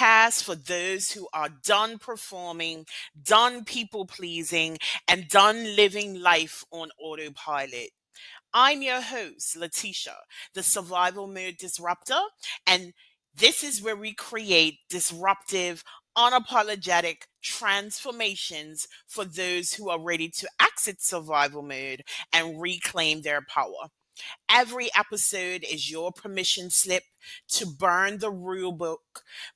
podcast for those who are done performing, done people pleasing, and done living life on autopilot. I'm your host, Letitia, the survival mode disruptor, and this is where we create disruptive, unapologetic transformations for those who are ready to exit survival mode and reclaim their power. Every episode is your permission slip to burn the rule book,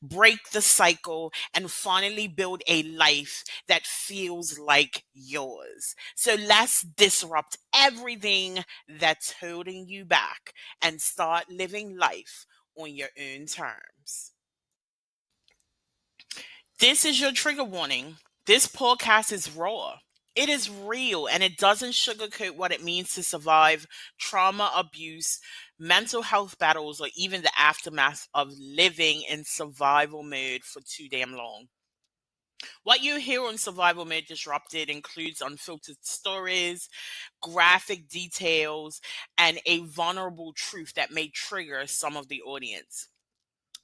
break the cycle, and finally build a life that feels like yours. So let's disrupt everything that's holding you back and start living life on your own terms. This is your trigger warning. This podcast is raw. It is real and it doesn't sugarcoat what it means to survive trauma, abuse, mental health battles, or even the aftermath of living in survival mode for too damn long. What you hear on Survival Mode Disrupted includes unfiltered stories, graphic details, and a vulnerable truth that may trigger some of the audience.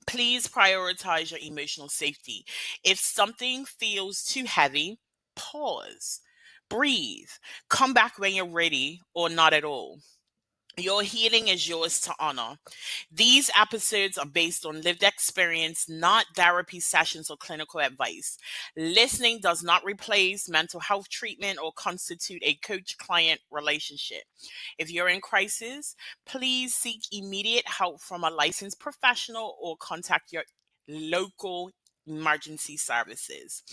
Please prioritize your emotional safety. If something feels too heavy, pause, breathe, come back when you're ready or not at all. Your healing is yours to honor. These episodes are based on lived experience, not therapy sessions or clinical advice. Listening does not replace mental health treatment or constitute a coach client relationship. If you're in crisis, please seek immediate help from a licensed professional or contact your local emergency services.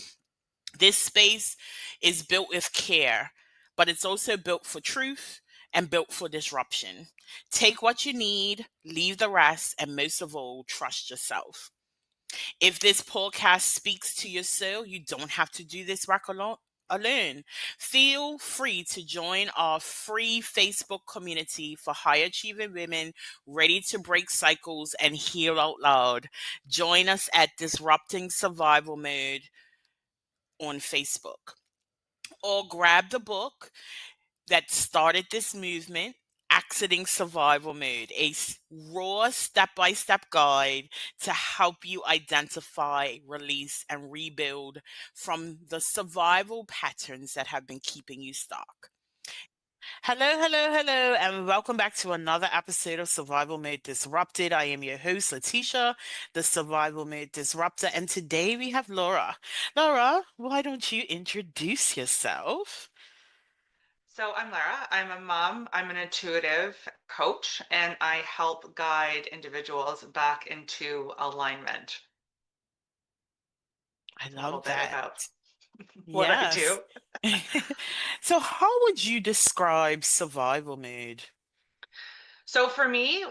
This space is built with care, but it's also built for truth and built for disruption. Take what you need, leave the rest, and most of all, trust yourself. If this podcast speaks to your soul, you don't have to do this work alone. Feel free to join our free Facebook community for high achieving women ready to break cycles and heal out loud. Join us at Disrupting Survival Mode on Facebook, or grab the book that started this movement, Exiting Survival Mode, raw step by step guide to help you identify, release, and rebuild from the survival patterns that have been keeping you stuck. Hello, hello, hello, and welcome back to another episode of Survival Mode Disrupted. I am your host, Letitia, the Survival Mode Disruptor, and today we have Laura. Laura, why don't you introduce yourself? So I'm Lara. I'm a mom. I'm an intuitive coach, and I help guide individuals back into alignment. I A little love bit that. about what I Yes. do. So, how would you describe survival mode? So for me,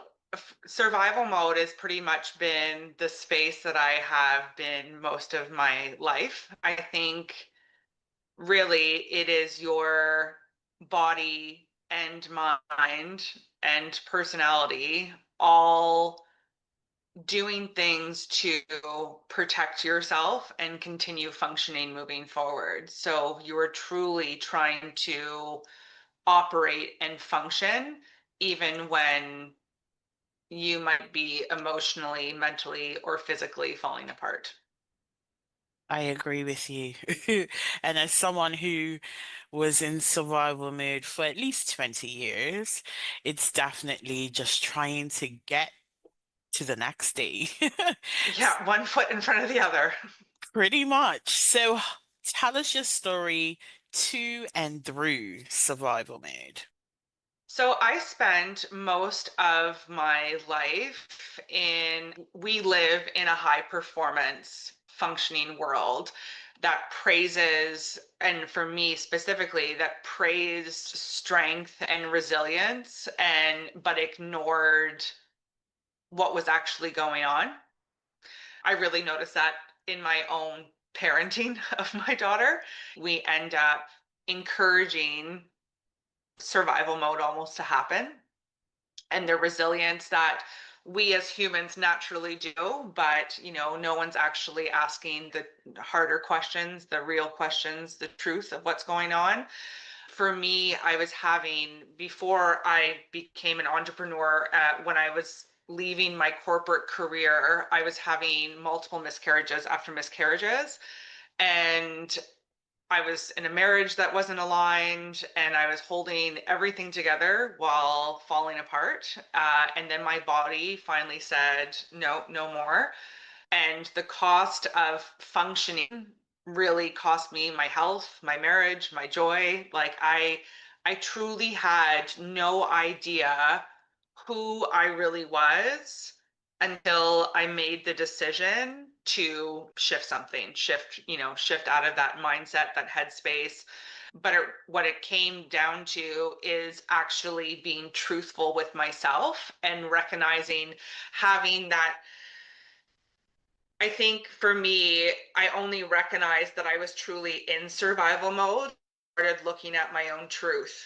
survival mode has pretty much been the space that I have been most of my life. I think really it is your body and mind and personality all doing things to protect yourself and continue functioning moving forward. So you are truly trying to operate and function even when you might be emotionally, mentally, or physically falling apart. I agree with you. And as someone who was in survival mode for at least 20 years, it's definitely just trying to get to the next day. Yeah, one foot in front of the other. Pretty much. So, tell us your story to and through survival mode. So I spent most of my life we live in a high performance functioning world that praises, and for me specifically, that praised strength and resilience but ignored what was actually going on. I really noticed that in my own parenting of my daughter. We end up encouraging survival mode almost to happen, and the resilience that we as humans naturally do, but no one's actually asking the harder questions, the real questions, the truth of what's going on. For me, I was having, before I became an entrepreneur, when I was leaving my corporate career, I was having multiple miscarriages after miscarriages. And I was in a marriage that wasn't aligned, and I was holding everything together while falling apart. And then my body finally said, no, no more. And the cost of functioning really cost me my health, my marriage, my joy. Like I truly had no idea who I really was until I made the decision to shift something, shift out of that mindset, that headspace. But what it came down to is actually being truthful with myself and recognizing, having that. I think for me, I only recognized that I was truly in survival mode, started looking at my own truth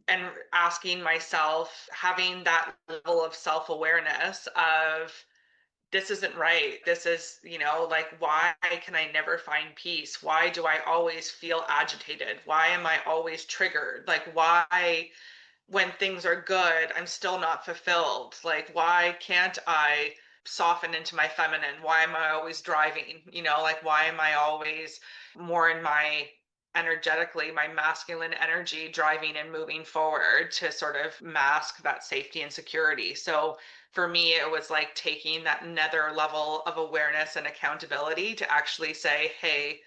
and asking myself, having that level of self-awareness of, this isn't right. This is, like, why can I never find peace? Why do I always feel agitated? Why am I always triggered? Like, why, when things are good, I'm still not fulfilled? Like, why can't I soften into my feminine? Why am I always driving? Like, why am I always more in my energetically, my masculine energy, driving and moving forward to sort of mask that safety and security? So for me, it was like taking that another level of awareness and accountability to actually say, hey,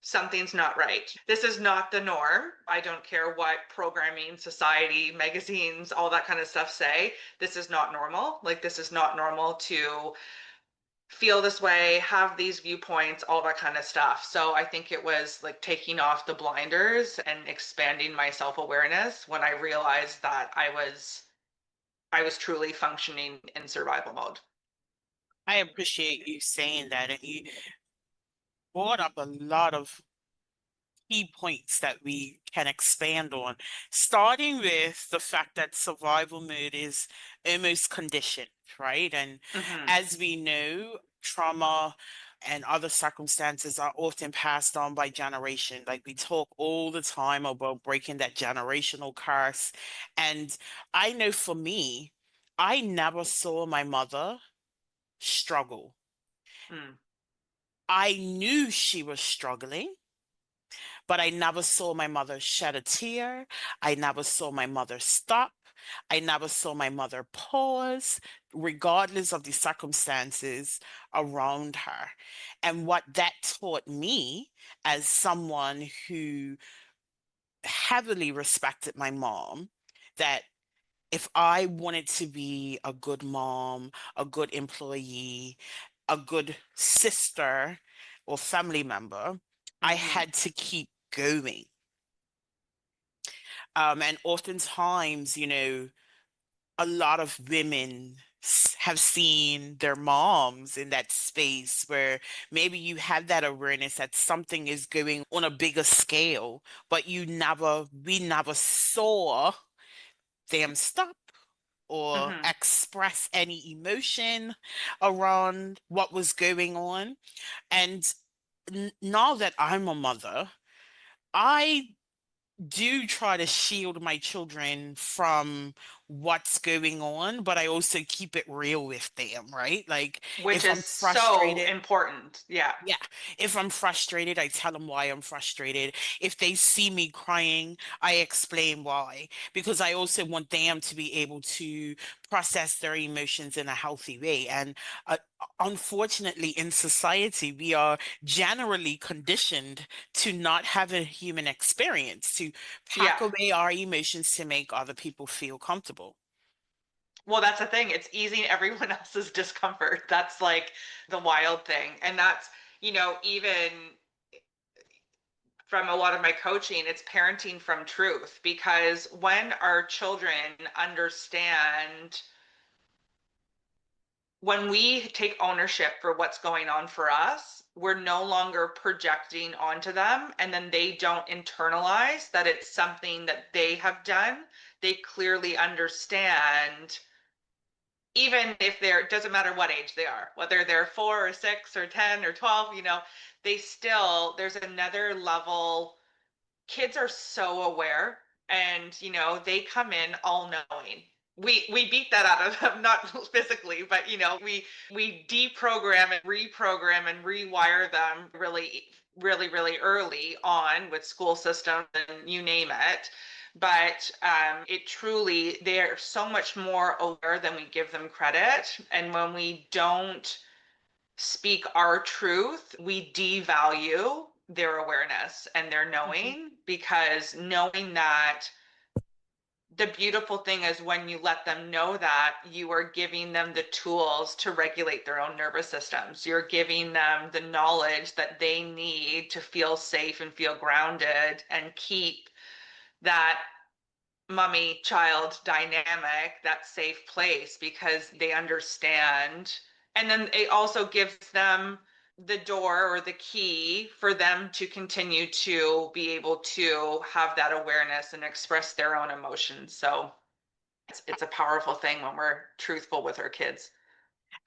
something's not right. This is not the norm. I don't care what programming, society, magazines, all that kind of stuff say. This is not normal. Like, this is not normal to feel this way, have these viewpoints, all that kind of stuff. So I think it was like taking off the blinders and expanding my self-awareness when I realized that I was truly functioning in survival mode. I appreciate you saying that, and you brought up a lot of key points that we can expand on, starting with the fact that survival mode is almost conditioned, right? And Mm-hmm. as we know, trauma and other circumstances are often passed on by generation. Like we talk all the time about breaking that generational curse. And I know for me, I never saw my mother struggle. Mm. I knew she was struggling, but I never saw my mother shed a tear. I never saw my mother stop. I never saw my mother pause, regardless of the circumstances around her. And what that taught me as someone who heavily respected my mom, that if I wanted to be a good mom, a good employee, a good sister or family member, I Mm-hmm. had to keep going. And oftentimes, a lot of women have seen their moms in that space where maybe you have that awareness that something is going on a bigger scale, but we never saw them stop or Mm-hmm. express any emotion around what was going on. And now that I'm a mother, I do try to shield my children from what's going on, but I also keep it real with them, right? Like Which if is I'm so frustrated, important. Yeah. yeah, if I'm frustrated, I tell them why I'm frustrated. If they see me crying, I explain why, because I also want them to be able to process their emotions in a healthy way. And unfortunately, in society, we are generally conditioned to not have a human experience, to Yeah. pack away our emotions to make other people feel comfortable. Well, that's the thing. It's easing everyone else's discomfort. That's like the wild thing. And that's, even from a lot of my coaching, it's parenting from truth, because when our children understand, when we take ownership for what's going on for us, we're no longer projecting onto them, and then they don't internalize that it's something that they have done. They clearly understand, even if they're, it doesn't matter what age they are, whether they're 4 or 6 or 10 or 12, they still, there's another level. Kids are so aware, and they come in all knowing. we beat that out of them, not physically, but we deprogram and reprogram and rewire them really early on with school systems and you name it. But it truly, they're so much more aware than we give them credit. And when we don't speak our truth, we devalue their awareness and their Mhm. knowing, because knowing that, the beautiful thing is when you let them know that, you are giving them the tools to regulate their own nervous systems. You're giving them the knowledge that they need to feel safe and feel grounded and keep that mummy child dynamic, that safe place, because they understand. And then it also gives them the door or the key for them to continue to be able to have that awareness and express their own emotions. So it's a powerful thing when we're truthful with our kids.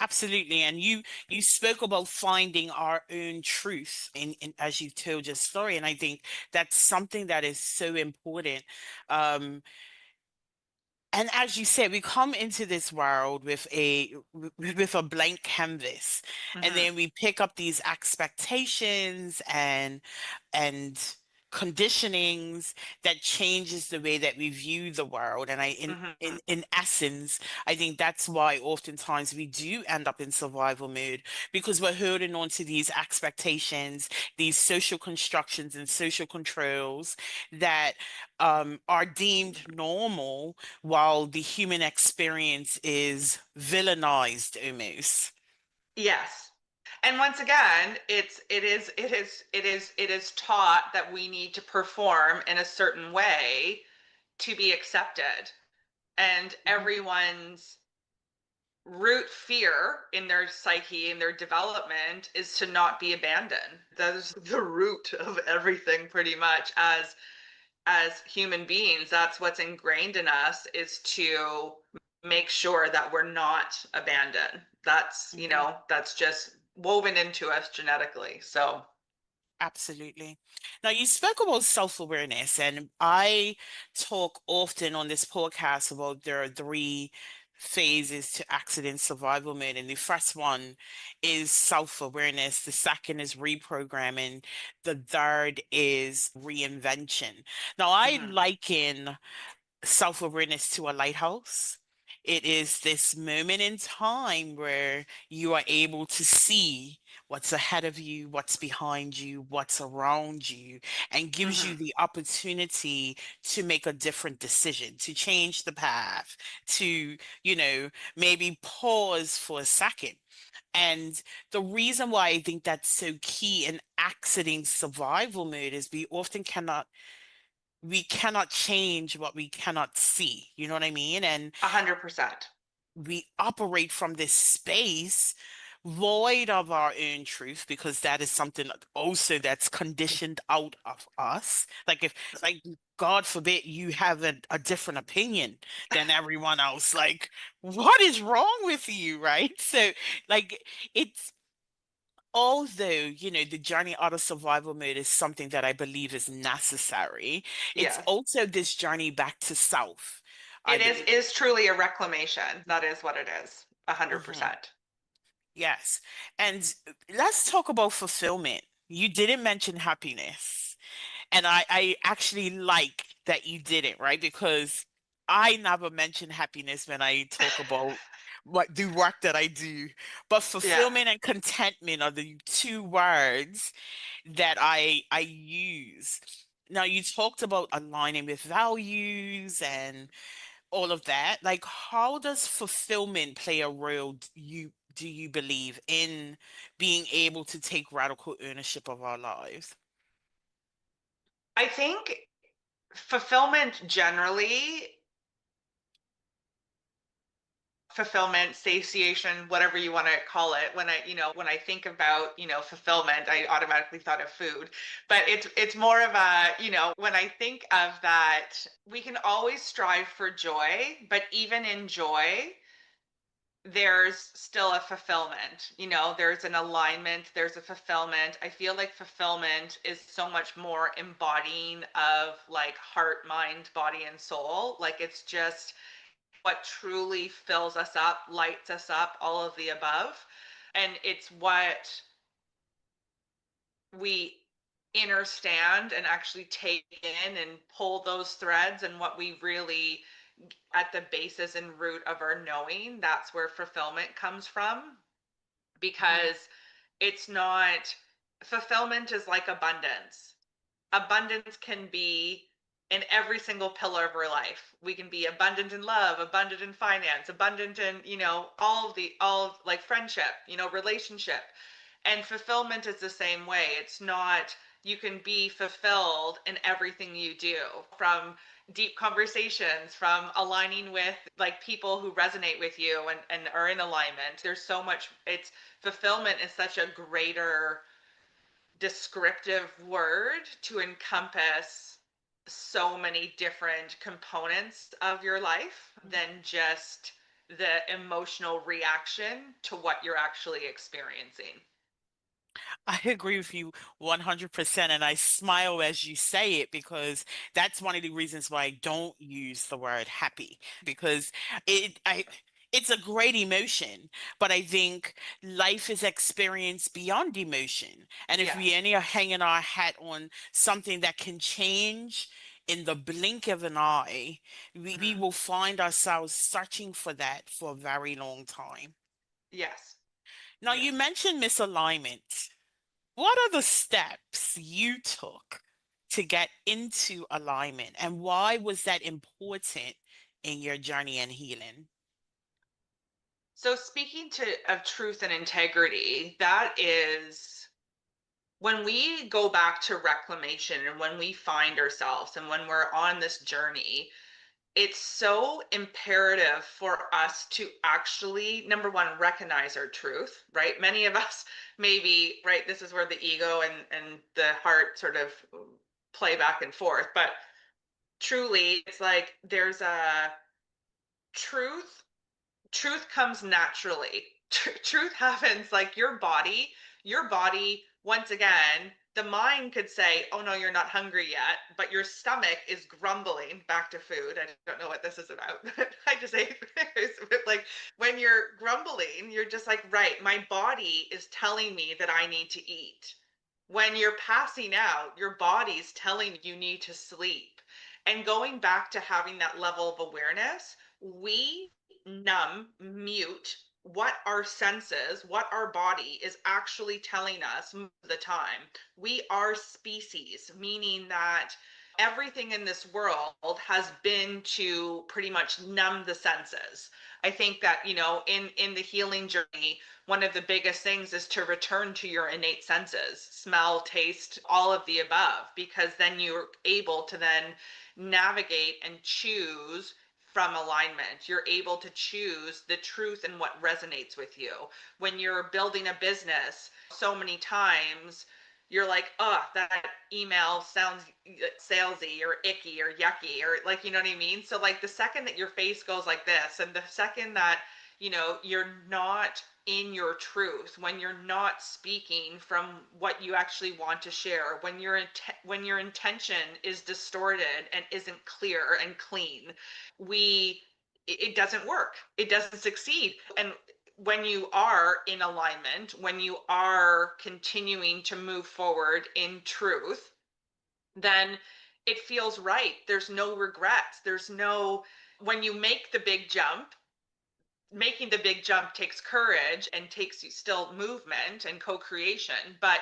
Absolutely. And you spoke about finding our own truth in as you told your story. And I think that's something that is so important. Um, and as you said, we come into this world with a blank canvas, and Mm-hmm. then we pick up these expectations and conditionings that changes the way that we view the world. And Mm-hmm. in essence, I think that's why oftentimes we do end up in survival mode, because we're holding on to these expectations, these social constructions and social controls that are deemed normal, while the human experience is villainized almost. Yes. And once again, it is taught that we need to perform in a certain way to be accepted. And Mhm. everyone's root fear in their psyche and their development is to not be abandoned. That is the root of everything, pretty much, as human beings. That's what's ingrained in us, is to make sure that we're not abandoned. That's, Mhm. that's just woven into us genetically. So Absolutely. Now, you spoke about self-awareness, and I talk often on this podcast about there are three phases to accident survival mode. And the first one is self-awareness, the second is reprogramming, the third is reinvention. Now, I mhm. liken self-awareness to a lighthouse. It is this moment in time where you are able to see what's ahead of you, what's behind you, what's around you, and gives you Mhm. the opportunity to make a different decision, to change the path, to, maybe pause for a second. And the reason why I think that's so key in accident survival mode is we cannot change what we cannot see. You know what I mean? And 100%. we operate from this space void of our own truth, because that is something also that's conditioned out of us. Like, God forbid you have a different opinion than everyone else. Like, what is wrong with you, right? So, like, it's although, the journey out of survival mode is something that I believe is necessary, it's Yes. also this journey back to self, I It is believe. is truly a reclamation. That is what it is. Mhm. 100%. Yes. And let's talk about fulfillment. You didn't mention happiness. And I actually like that you didn't, right? Because I never mention happiness when I talk about what the work that I do. But Yeah. fulfillment and contentment are the two words that I use. Now, you talked about aligning with values and all of that. Like, how does fulfillment play a role, do you believe, in being able to take radical ownership of our lives? I think fulfillment generally, fulfillment, satiation, whatever you want to call it. When I think about, fulfillment, I automatically thought of food. But it's more of a, when I think of that, we can always strive for joy, but even in joy, there's still a fulfillment. There's an alignment, there's a fulfillment. I feel like fulfillment is so much more embodying of like heart, mind, body, and soul. Like it's just what truly fills us up, lights us up, all of the above. And it's what we understand and actually take in and pull those threads, and what we really at the basis and root of our knowing, that's where fulfillment comes from. Mhm. Because it's not, fulfillment is like abundance. Abundance can be in every single pillar of our life. We can be abundant in love, abundant in finance, abundant in, all of the, all like friendship, relationship. And fulfillment is the same way. It's not, you can be fulfilled in everything you do, from deep conversations, from aligning with like people who resonate with you and are in alignment. There's so much, it's, fulfillment is such a greater descriptive word to encompass so many different components of your life than just the emotional reaction to what you're actually experiencing. I agree with you 100%. And I smile as you say it because that's one of the reasons why I don't use the word happy because it's a great emotion, but I think life is experienced beyond emotion. And if we Yes. any are hanging our hat on something that can change in the blink of an eye, we Hmm. will find ourselves searching for that for a very long time. Yes. Now, you Yes. mentioned misalignment. What are the steps you took to get into alignment, and why was that important in your journey and healing? So speaking to of truth and integrity, that is when we go back to reclamation and when we find ourselves and when we're on this journey, it's so imperative for us to actually, number one, recognize our truth, right? Many of us maybe, right, this is where the ego and the heart sort of play back and forth, but truly it's like there's a truth. Truth comes naturally. Truth happens like your body, once again, the mind could say, oh no, you're not hungry yet, but your stomach is grumbling. Back to food, I don't know what this is about. I just ate. But like when you're grumbling, you're just like, right, my body is telling me that I need to eat. When you're passing out, your body's telling you need to sleep. And going back to having that level of awareness, we numb, mute what our senses, what our body is actually telling us most of the time. We are species, meaning that everything in this world has been to pretty much numb the senses. I think that, in the healing journey, one of the biggest things is to return to your innate senses, smell, taste, all of the above, because then you're able to then navigate and choose from alignment. You're able to choose the truth and what resonates with you. When you're building a business, so many times you're like, oh, that email sounds salesy or icky or yucky, or like, you know what I mean? So like the second that your face goes like this, and the second that, you're not in your truth, when you're not speaking from what you actually want to share, when your intention is distorted and isn't clear and clean, we it doesn't work. It doesn't succeed. And when you are in alignment, when you are continuing to move forward in truth, then it feels right. There's no regrets. There's no, when you make the big jump, making the big jump takes courage and takes you still movement and co-creation, but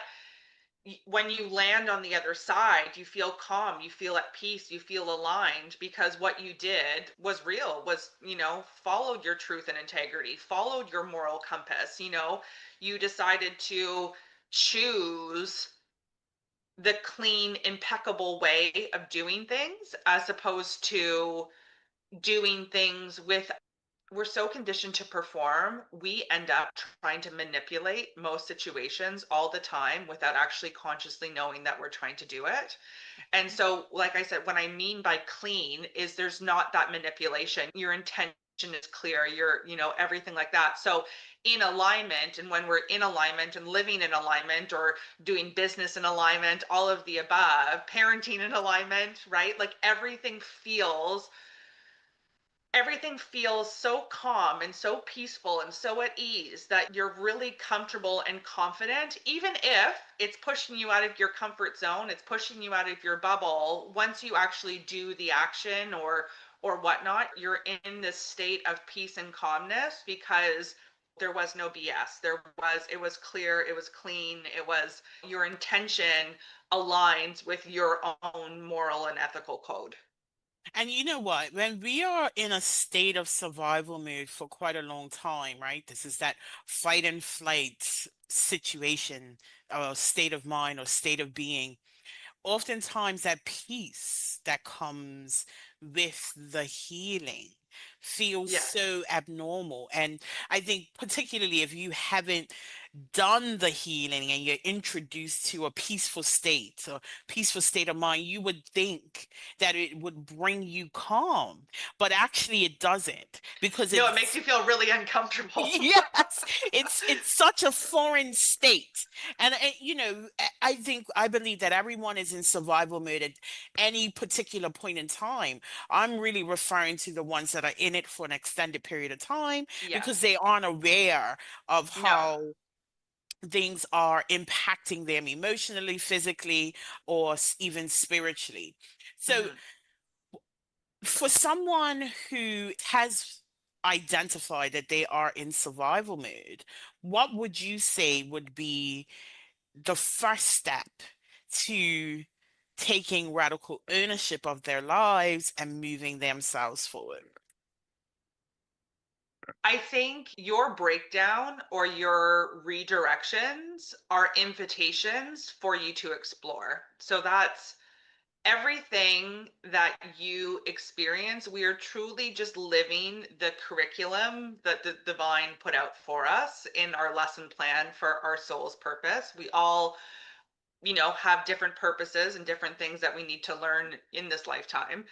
when you land on the other side, you feel calm, you feel at peace, you feel aligned, because what you did was real, was, followed your truth and integrity, followed your moral compass, you decided to choose the clean, impeccable way of doing things, as opposed to doing things with, we're so conditioned to perform, we end up trying to manipulate most situations all the time without actually consciously knowing that we're trying to do it. And so, like I said, what I mean by clean is there's not that manipulation. Your intention is clear, everything like that. So, in alignment, and when we're in alignment and living in alignment or doing business in alignment, all of the above, parenting in alignment, right? Like everything feels everything feels so calm and so peaceful and so at ease that you're really comfortable and confident, even if it's pushing you out of your comfort zone, it's pushing you out of your bubble. Once you actually do the action or whatnot, you're in this state of peace and calmness because there was no BS. It was clear, it was clean, it was your intention aligns with your own moral and ethical code. And you know what? When we are in a state of survival mode for quite a long time, right? This is that fight and flight situation, or state of mind or state of being. Oftentimes, that peace that comes with the healing feels Yes. so abnormal. And I think, particularly if you haven't done the healing and you're introduced to a peaceful state of mind, you would think that it would bring you calm, but actually it doesn't because No, it makes it's you feel really uncomfortable. yes, it's such a foreign state. And I think I believe that everyone is in survival mode at any particular point in time. I'm really referring to the ones that are in it for an extended period of time because they Yes. aren't aware of No. how things are impacting them emotionally, physically, or even spiritually. So, Hmm. for someone who has identified that they are in survival mode, what would you say would be the first step to taking radical ownership of their lives and moving themselves forward? I think your breakdown or your redirections are invitations for you to explore. So that's everything that you experience. We are truly just living the curriculum that the divine put out for us in our lesson plan for our soul's purpose. We all, have different purposes and different things that we need to learn in this lifetime.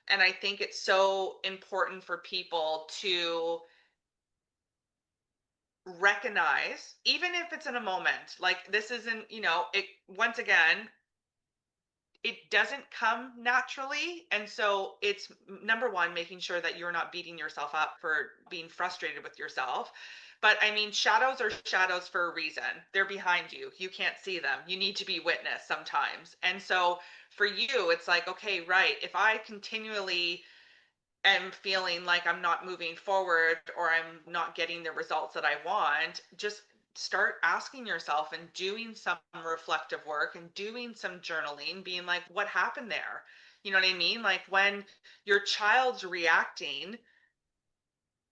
And I think it's so important for people to recognize, even if it's in a moment, like this isn't, it once again, it doesn't come naturally. And so it's number one, making sure that you're not beating yourself up for being frustrated with yourself. But I mean, shadows are shadows for a reason. They're behind you. You can't see them. You need to be witness sometimes. And so for you, it's like, okay, right. If I continually am feeling like I'm not moving forward or I'm not getting the results that I want, just start asking yourself and doing some reflective work and doing some journaling, being like, what happened there? You know what I mean? Like when your child's reacting,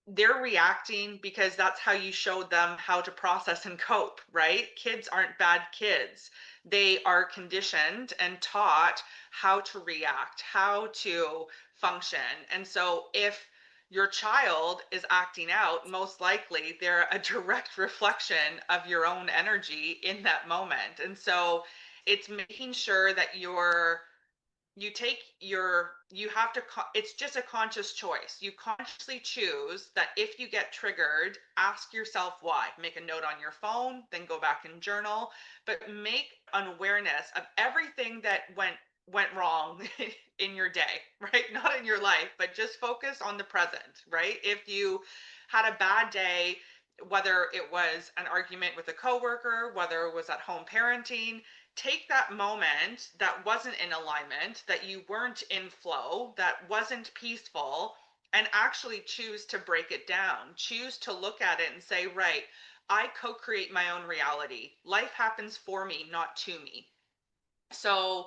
they're reacting because that's how you showed them how to process and cope, right? Kids aren't bad kids. They are conditioned and taught how to react, how to function. And so if your child is acting out, most likely they're a direct reflection of your own energy in that moment. And so it's making sure that you have to it's just a conscious choice. You consciously choose that if you get triggered, ask yourself why. Make a note on your phone, then go back and journal, but make an awareness of everything that went wrong in your day, right? Not in your life, but just focus on the present, right? If you had a bad day, whether it was an argument with a coworker, whether it was at home parenting, take that moment that wasn't in alignment, that you weren't in flow, that wasn't peaceful, and actually choose to break it down. Choose to look at it and say, right, I co create my own reality. Life happens for me, not to me. So,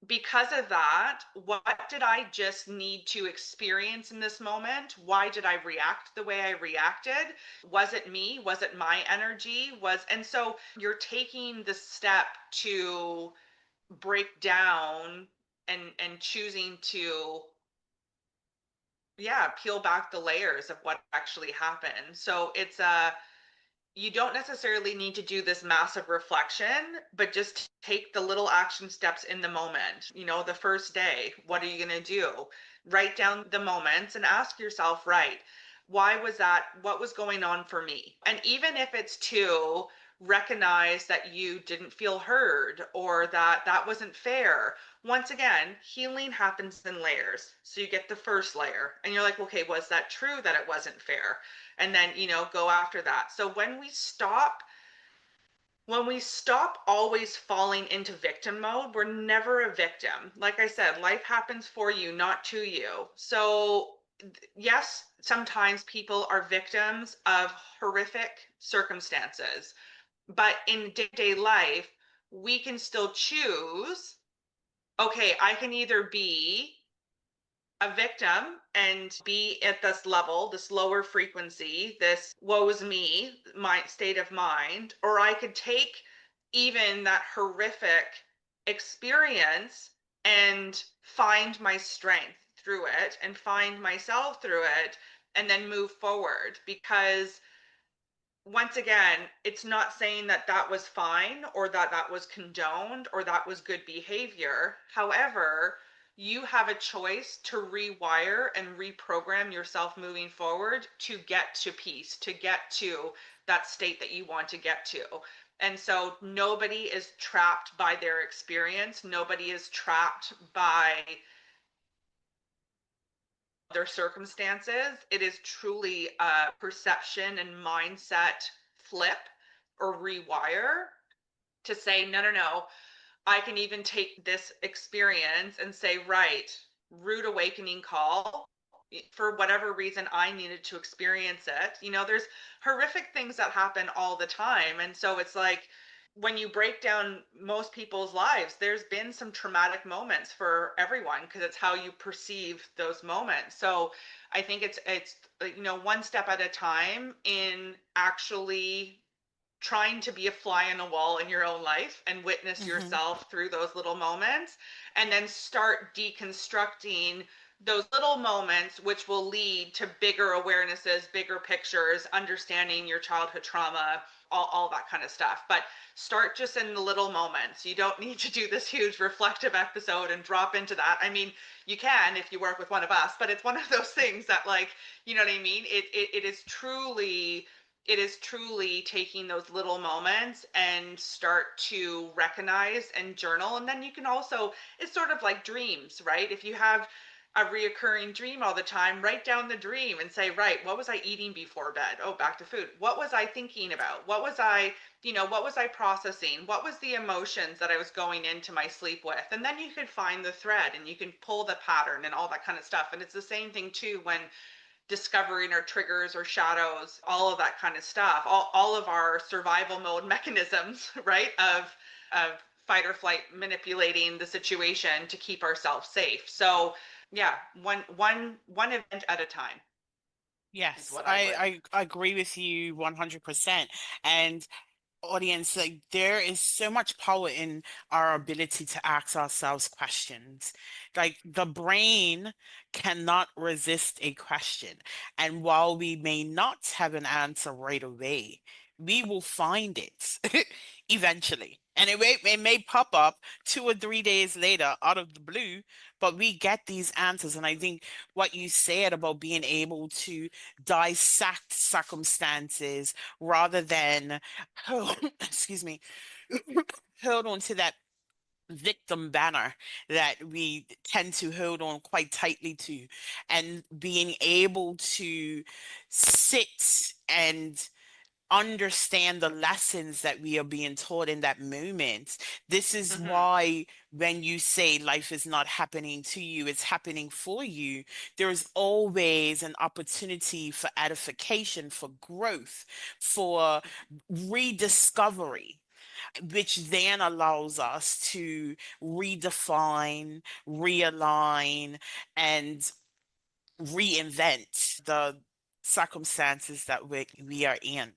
because of that, what did I just need to experience in this moment? Why did I react the way I reacted? Was it me? Was it my energy? And so you're taking the step to break down and choosing to, yeah, peel back the layers of what actually happened. So it's a you don't necessarily need to do this massive reflection, but just take the little action steps in the moment. The first day, what are you going to do? Write down the moments and ask yourself, right, why was that? What was going on for me? And even if it's to recognize that you didn't feel heard or that that wasn't fair. Once again, healing happens in layers. So you get the first layer and you're like, okay, was that true that it wasn't fair? And then, go after that. So when we stop always falling into victim mode, we're never a victim. Like I said, life happens for you, not to you. So, yes, sometimes people are victims of horrific circumstances, but in day-to-day life, we can still choose, okay, I can either be a victim and be at this level, this lower frequency, this woe is me, my state of mind, or I could take even that horrific experience and find my strength through it and find myself through it and then move forward. Because once again, it's not saying that that was fine or that that was condoned or that was good behavior. However, you have a choice to rewire and reprogram yourself moving forward to get to peace, to get to that state that you want to get to. And so nobody is trapped by their experience. Nobody is trapped by their circumstances. It is truly a perception and mindset flip or rewire to say, no, no, no, I can even take this experience and say, right, rude awakening call. For whatever reason, I needed to experience it. There's horrific things that happen all the time. And so it's like, when you break down most people's lives, there's been some traumatic moments for everyone because it's how you perceive those moments. So I think it's one step at a time in actually trying to be a fly on a wall in your own life and witness Hmm. yourself through those little moments, and then start deconstructing those little moments, which will lead to bigger awarenesses, bigger pictures, understanding your childhood trauma, all that kind of stuff. But start just in the little moments. You don't need to do this huge reflective episode and drop into that. I mean, you can if you work with one of us, but it's one of those things that, like, you know what I mean? It is truly taking those little moments and start to recognize and journal. And then you can also, it's sort of like dreams, right? If you have a reoccurring dream all the time, write down the dream and say, right, what was I eating before bed? Oh, back to food. What was I thinking about? What was I processing? What was the emotions that I was going into my sleep with? And then you can find the thread and you can pull the pattern and all that kind of stuff. And it's the same thing too when discovering our triggers or shadows, all of that kind of stuff, all of our survival mode mechanisms, right? Of fight or flight, manipulating the situation to keep ourselves safe. So yeah, one event at a time is Yes, what I would. I agree with you 100%. And audience, like there is so much power in our ability to ask ourselves questions. Like the brain cannot resist a question. And while we may not have an answer right away, we will find it eventually. And it may pop up 2 or 3 days later out of the blue, but we get these answers. And I think what you said about being able to dissect circumstances rather than hold, excuse me, hold on to that victim banner that we tend to hold on quite tightly to, and being able to sit and understand the lessons that we are being taught in that moment. This is Mm-hmm. why when you say life is not happening to you, it's happening for you, there is always an opportunity for edification, for growth, for rediscovery, which then allows us to redefine, realign, and reinvent the circumstances that we are in.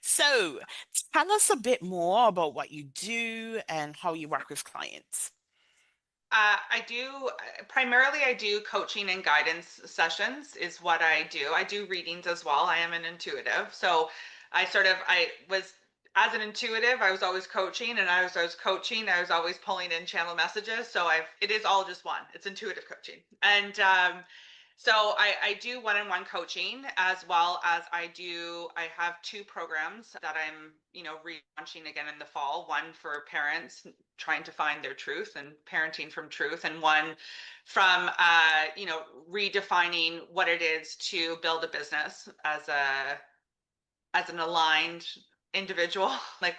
So, tell us a bit more about what you do and how you work with clients. I do primarily I do coaching and guidance sessions is what I do. I do readings as well. I am an intuitive. So I was, as an intuitive, I was always coaching, and I was coaching, I was always pulling in channel messages. So it is all just one. It's intuitive coaching. And So I do one-on-one coaching as well as I have two programs that I'm, relaunching again in the fall. One for parents trying to find their truth and parenting from truth, and one from redefining what it is to build a business as an aligned individual. Like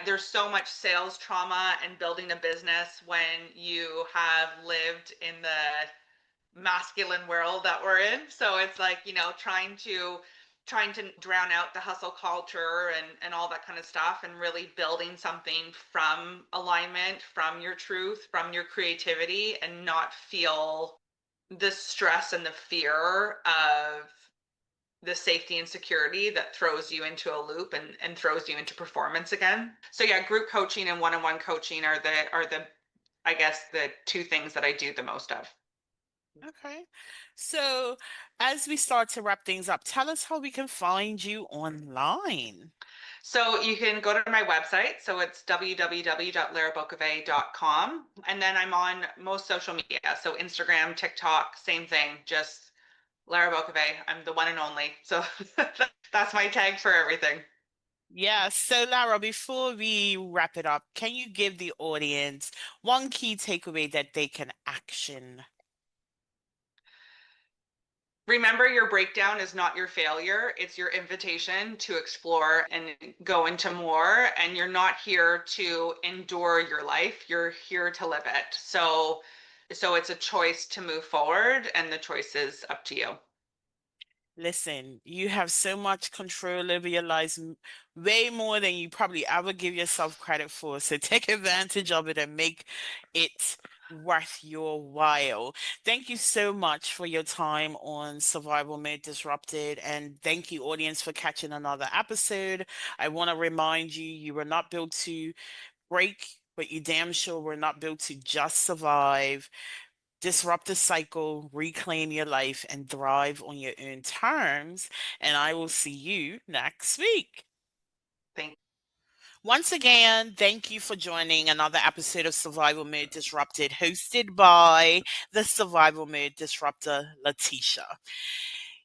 there's so much sales trauma and building a business when you have lived in the masculine world that we're in. So it's like, trying to drown out the hustle culture and all that kind of stuff, and really building something from alignment, from your truth, from your creativity, and not feel the stress and the fear of the safety and security that throws you into a loop and throws you into performance again. So yeah, group coaching and one-on-one coaching are the I guess the two things that I do the most of. Okay. So, as we start to wrap things up, tell us how we can find you online. So you can go to my website. So it's www.larabokove.com. And then I'm on most social media. So Instagram, TikTok, same thing, just Lara Bokove. I'm the one and only. So that's my tag for everything. Yeah, so Lara, before we wrap it up, can you give the audience one key takeaway that they can action? Remember, your breakdown is not your failure. It's your invitation to explore and go into more. And you're not here to endure your life. You're here to live it. So it's a choice to move forward, and the choice is up to you. Listen, you have so much control over your lives, way more than you probably ever give yourself credit for. So take advantage of it and make it worth your while. Thank you so much for your time on Survival Mode Disrupted. And thank you, audience, for catching another episode. I want to remind you, you were not built to break, but you damn sure were not built to just survive. Disrupt the cycle, reclaim your life, and thrive on your own terms. And I will see you next week. Thank Once again, thank you for joining another episode of Survival Mode Disrupted, hosted by the Survival Mode Disruptor, Letitia.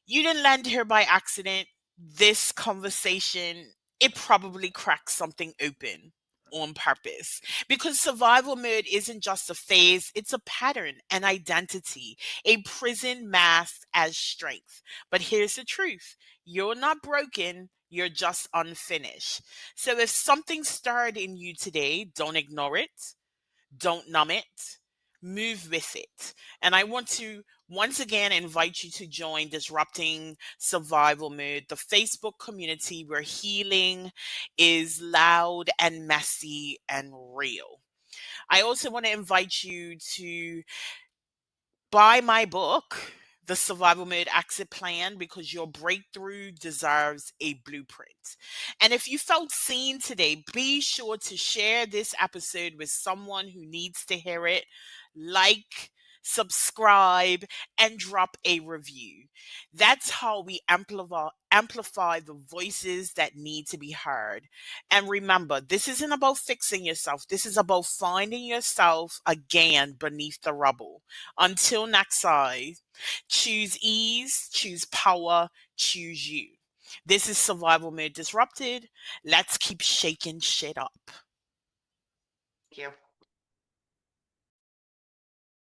You didn't land here by accident. This conversation, it probably cracked something open on purpose, because survival mode isn't just a phase, it's a pattern, an identity, a prison masked as strength. But here's the truth: you're not broken, you're just unfinished. So if something stirred in you today, don't ignore it, don't numb it, move with it. And I want to once again invite you to join Disrupting Survival Mode, the Facebook community where healing is loud and messy and real. I also want to invite you to buy my book, The Survival Mode Exit Plan, because your breakthrough deserves a blueprint. And if you felt seen today, be sure to share this episode with someone who needs to hear it. Like, subscribe, and drop a review. That's how we amplify the voices that need to be heard. And remember, this isn't about fixing yourself. This is about finding yourself again beneath the rubble. Until next time, choose ease, choose power, choose you. This is Survival Mode Disrupted. Let's keep shaking shit up. you.